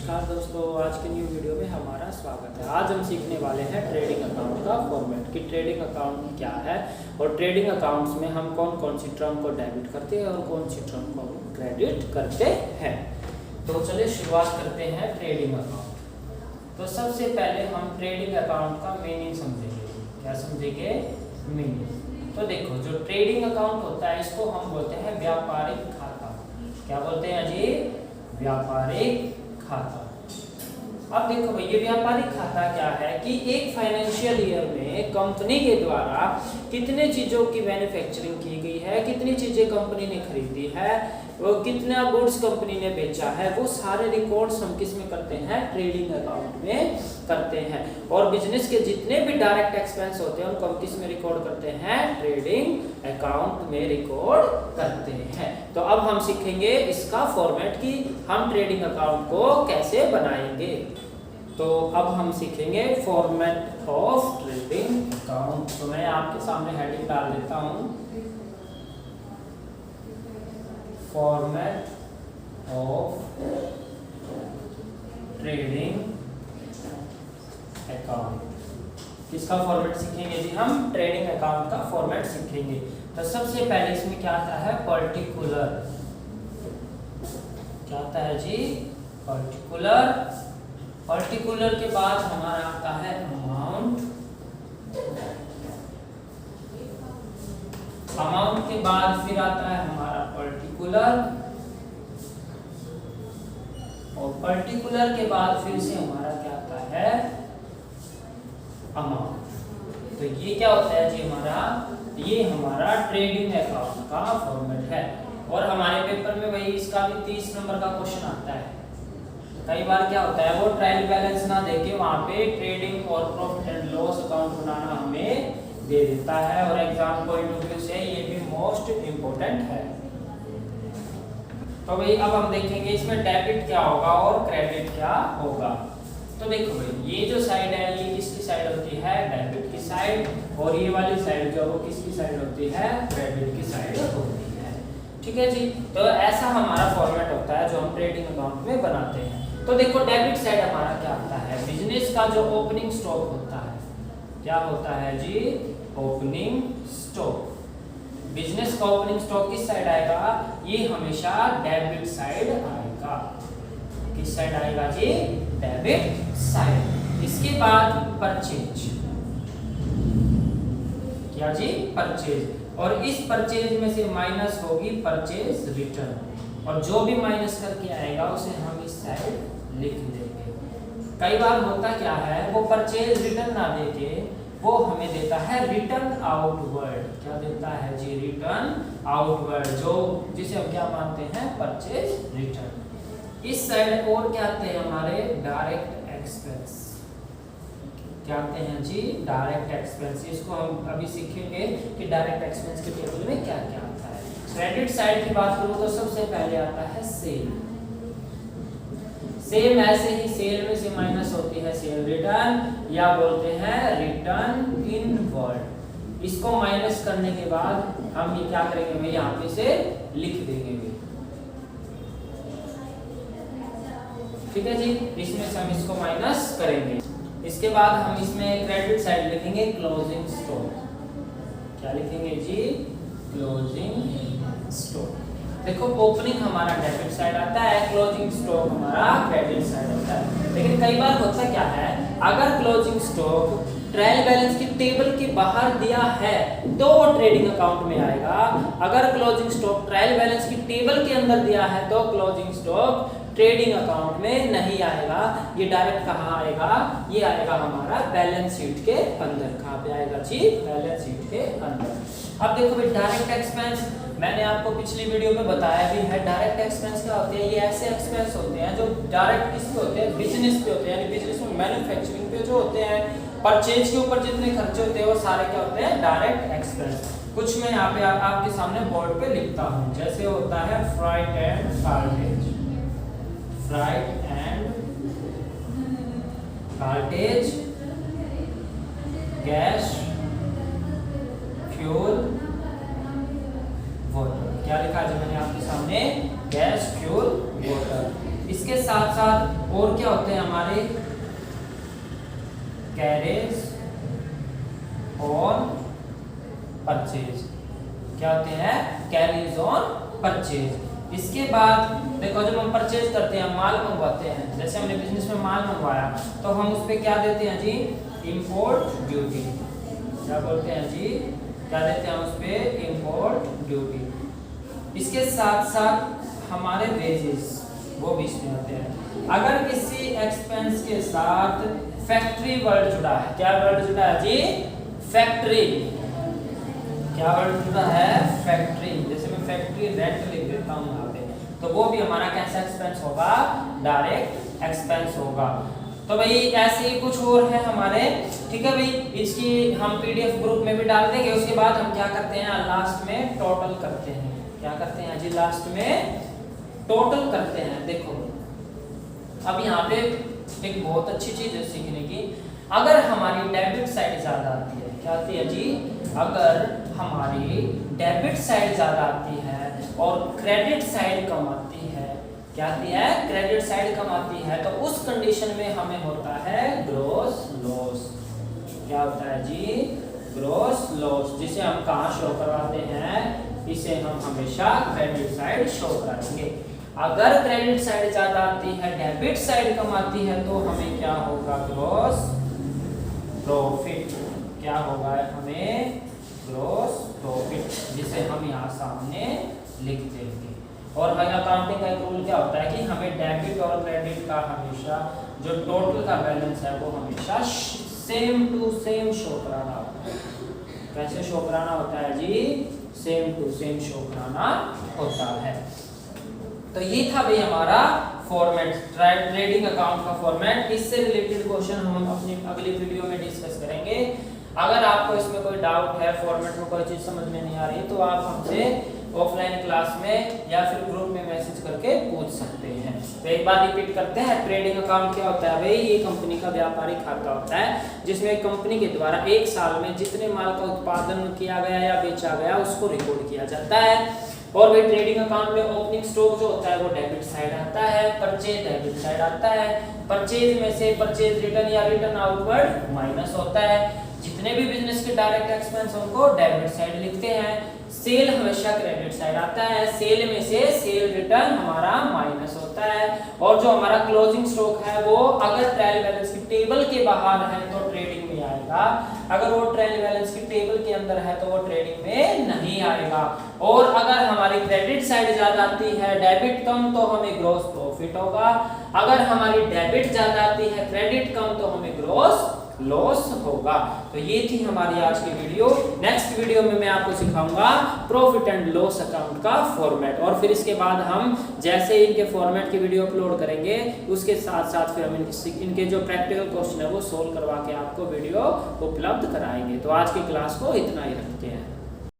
नमस्कार दोस्तों, आज के न्यू वीडियो में हमारा स्वागत है। आज हम सीखने वाले हैं ट्रेडिंग अकाउंट का फॉर्मेट कि ट्रेडिंग अकाउंट क्या है और ट्रेडिंग अकाउंट्स में हम कौन कौन सी टर्म को डेबिट करते हैं और कौन सी टर्म को क्रेडिट करते हैं। तो चलिए शुरुआत करते हैं ट्रेडिंग अकाउंट। तो सबसे पहले हम ट्रेडिंग अकाउंट का मीनिंग समझेंगे। क्या समझेंगे? मीनिंग। तो देखो, जो ट्रेडिंग अकाउंट होता है इसको हम बोलते हैं व्यापारिक खाता। क्या बोलते हैं जी? व्यापारिक खाता। अब देखो भाई, ये व्यापारिक खाता क्या है कि एक फाइनेंशियल ईयर में कंपनी के द्वारा कितने चीजों की मैन्युफैक्चरिंग की गई है, कितनी चीजें कंपनी ने खरीदी है, वो कितना गुड्स कंपनी ने बेचा है, वो सारे रिकॉर्ड्स हम किस में करते हैं? ट्रेडिंग अकाउंट में करते हैं। और बिजनेस के जितने भी डायरेक्ट एक्सपेंस होते हैं उनको हम किस में रिकॉर्ड करते हैं? ट्रेडिंग अकाउंट में रिकॉर्ड करते हैं। तो अब हम सीखेंगे इसका फॉर्मेट कि हम ट्रेडिंग अकाउंट को कैसे बनाएंगे। तो अब हम सीखेंगे फॉर्मेट ऑफ ट्रेडिंग अकाउंट। तो मैं आपके सामने हेडिंग डाल देता हूं, फॉर्मेट ऑफ ट्रेडिंग अकाउंट। किसका फॉर्मेट सीखेंगे जी? हम ट्रेडिंग अकाउंट का फॉर्मेट सीखेंगे। तो सबसे पहले इसमें क्या आता है? पर्टिकुलर। क्या आता है जी? पर्टिकुलर। पर्टिकुलर के बाद हमारा आता है अमाउंट। अमाउंट के बाद फिर आता है हमारा पर्टिकुलर, और पर्टिकुलर के बाद फिर से हमारा क्या आता है? अमाउंट। तो ये क्या होता है जी? ये हमारा ट्रेडिंग अकाउंट का फॉर्मेट है। और हमारे पेपर में भाई इसका भी 30 नंबर का क्वेश्चन आता है। कई बार क्या होता है, वो ट्रायल बैलेंस ना देके वहां पे ट्रेडिंग और प्रॉफिट एंड लॉस अकाउंट बनाना हमें दे देता है, और एग्जाम पॉइंट ऑफ व्यू से ये भी मोस्ट इंपोर्टेंट है। तो भाई अब हम देखेंगे इसमें डेबिट क्या होगा और क्रेडिट क्या होगा। तो देखो भाई, ये जो साइड है ये किसकी साइड होती है? डेबिट की साइड। और ये वाली साइड जो वो किसकी साइड होती है? क्रेडिट की साइड होती है। ठीक है जी। तो ऐसा हमारा फॉर्मेट होता है जो हम ट्रेडिंग अकाउंट में बनाते हैं। तो देखो, डेबिट साइड हमारा क्या होता है? बिजनेस का जो ओपनिंग स्टॉक होता है। क्या होता है जी? Opening stock. बिजनेस का ओपनिंग स्टॉक किस साइड आएगा? ये हमेशा डेबिट साइड आएगा। किस साइड आएगा जी? Debit side. इसके बाद परचेज। क्या जी? परचेज। और इस परचेज में से माइनस होगी परचेज रिटर्न, और जो भी माइनस करके आएगा उसे हम इस साइड लिख देंगे। कई बार होता क्या है, वो परचेज रिटर्न ना देके वो हमें देता है रिटर्न आउटवर्ड। क्या देता है जी? रिटर्न आउटवर्ड, जो जिसे हम क्या मानते हैं? Purchase return. इस साइड और क्या आते हैं हमारे? Direct expense. क्या आते हैं जी? Direct expense. इसको हम अभी सीखेंगे कि डायरेक्ट एक्सपेंस के टेबल में क्या क्या आता है। क्रेडिट साइड की बात करूं तो सबसे पहले आता है सेल। सेम ऐसे ही सेल में से माइनस होती है सेल रिटर्न, या बोलते हैं रिटर्न इनवर्ड। इसको माइनस करने के बाद हम ये क्या करेंगे भाई? यहाँ पे से लिख देंगे भी। ठीक है जी। इसमें से हम इसको माइनस करेंगे। इसके बाद हम इसमें क्रेडिट साइड लिखेंगे क्लोजिंग स्टॉक। क्या लिखेंगे जी? Closing stock. देखो, ओपनिंग हमारा डेबिट साइड आता है, क्लोजिंग स्टॉक हमारा क्रेडिट साइड होता है। लेकिन कई बार होता क्या है, अगर क्लोजिंग स्टॉक ट्रायल बैलेंस की टेबल के बाहर दिया है तो वो ट्रेडिंग अकाउंट में आएगा। अगर क्लोजिंग स्टॉक ट्रायल बैलेंस की टेबल के अंदर दिया है तो क्लोजिंग स्टॉक ट्रेडिंग अकाउंट में नहीं आएगा। ये डायरेक्ट कहाँ आएगा? ये आएगा हमारा बैलेंस शीट के अंदर। कहाँ पे आएगा जी? बैलेंस शीट के अंदर। अब देखो भाई, डायरेक्ट एक्सपेंस मैंने आपको पिछली वीडियो में बताया भी है। डायरेक्ट एक्सपेंस क्या होते हैं? ये ऐसे एक्सपेंस होते हैं जो डायरेक्ट किस पे होते हैं? बिजनेस पे होते हैं। यानी बिजनेस में मैन्युफैक्चरिंग पे जो होते हैं, परचेज के ऊपर जितने खर्चे होते हैं वो सारे क्या होते हैं? Direct expense. कुछ मैं यहाँ पे आपके सामने बोर्ड पे लिखता हूँ। जैसे होता है freight and cartage. Freight and cartage, gas, fuel, water. क्या लिखा है मैंने आपके सामने? Gas, fuel, water. इसके साथ साथ और क्या होते हैं हमारे, कैरेज ऑन परचेज, क्या होते हैं, कैरेज ऑन परचेज। इसके बाद देखो जब हम परचेज करते हैं, माल मंगवाते हैं, जैसे हमने बिजनेस में माल मंगवाया तो हम उस पे क्या देते हैं जी, इंपोर्ट ड्यूटी, क्या बोलते हैं जी, क्या देते हैं उस पे, इंपोर्ट ड्यूटी। इसके साथ साथ हमारे वेजेस वो भी इसमें होते हैं। अगर किसी एक्सपेंस के साथ फैक्ट्री वर्ड जुड़ा है, क्या वर्ड जुड़ा है जी, फैक्ट्री, क्या वर्ड जुड़ा है, फैक्ट्री। जैसे मैं फैक्ट्री रेंट लिख देता हूँ यहाँ पे, तो वो भी हमारा कैसा एक्सपेंस होगा, डायरेक्ट एक्सपेंस होगा। तो भाई ऐसे ही कुछ और है हमारे, ठीक है भाई, इसकी हम पीडीएफ ग्रुप में भी डाल देंगे। उसके बाद हम क्या करते हैं, लास्ट में टोटल करते हैं, क्या करते हैं जी, लास्ट में टोटल करते हैं। देखो अब यहाँ पे एक बहुत अच्छी चीज है सीखने की, अगर हमारी डेबिट साइड ज्यादा आती है, क्या आती है जी, अगर हमारी डेबिट साइड ज्यादा आती है और क्रेडिट साइड कम आती है, क्या आती है, क्रेडिट साइड कम आती है, तो उस कंडीशन में हमें होता है ग्रॉस लॉस। क्या होता है जी, ग्रॉस लॉस, जिसे हम कहाँ शो करवाते हैं, इसे हम हमेशा क्रेडिट साइड शो कराएंगे। अगर क्रेडिट साइड ज्यादा आती है, डेबिट साइड कम आती है, तो हमें क्या होगा, ग्रॉस प्रॉफिट, क्या होगा हमें, ग्रॉस प्रॉफिट, जिसे हम यहाँ सामने लिख देंगे। और भाई अकाउंटिंग का एक रूल क्या होता है कि हमें डेबिट और क्रेडिट का हमेशा जो टोटल का बैलेंस है वो हमेशा सेम टू सेम शो कराना होता है। कैसे शो कराना होता है जी, सेम टू सेम शो कराना होता है। तो ये था भाई हमारा फॉर्मेट, ट्रेडिंग अकाउंट का फॉर्मेट। इससे रिलेटेड क्वेश्चन हम अपनी अगली वीडियो में डिस्कस करेंगे। अगर आपको इसमें कोई डाउट है, फॉर्मेट में कोई चीज समझ में नहीं आ रही, तो आप हमसे ऑफलाइन क्लास में या फिर ग्रुप में मैसेज करके पूछ सकते हैं। तो एक बार रिपीट करते हैं, ट्रेडिंग अकाउंट क्या होता है भाई, ये कंपनी का व्यापारिक खाता होता है जिसमें कंपनी के द्वारा एक साल में जितने माल का उत्पादन किया गया या बेचा गया उसको रिकॉर्ड किया जाता है। और भाई ट्रेडिंग अकाउंट में ओपनिंग स्टॉक जो होता है वो डेबिट साइड आता है, परचेज डेबिट साइड आता है, परचेज में से परचेज रिटर्न या रिटर्न आउटवर्ड माइनस होता है, जितने भी बिजनेस के डायरेक्ट एक्सपेंस उनको डेबिट साइड लिखते हैं, सेल हमेशा क्रेडिट साइड आता है, सेल में से सेल रिटर्न हमारा माइनस होता है, और जो हमारा क्लोजिंग स्टॉक है वो अगर ट्रायल बैलेंस की टेबल के बाहर है तो ट्रेडिंग में आएगा, अगर वो ट्रायल बैलेंस की टेबल के अंदर है तो वो ट्रेडिंग में नहीं आएगा। और अगर हमारी क्रेडिट साइड ज्यादा आती है, डेबिट कम, तो हमें ग्रॉस प्रॉफिट होगा, अगर हमारी डेबिट ज्यादा आती है, क्रेडिट कम, तो हमें ग्रॉस लॉस होगा। तो ये थी हमारी आज की वीडियो। नेक्स्ट वीडियो में मैं आपको सिखाऊंगा प्रॉफिट एंड लॉस अकाउंट का फॉर्मेट, और फिर इसके बाद हम जैसे इनके फॉर्मेट की वीडियो अपलोड करेंगे उसके साथ साथ फिर हम इनके जो प्रैक्टिकल क्वेश्चन है वो सोल्व करवा के आपको वीडियो उपलब्ध कराएंगे। तो आज की क्लास को इतना ही रखते हैं।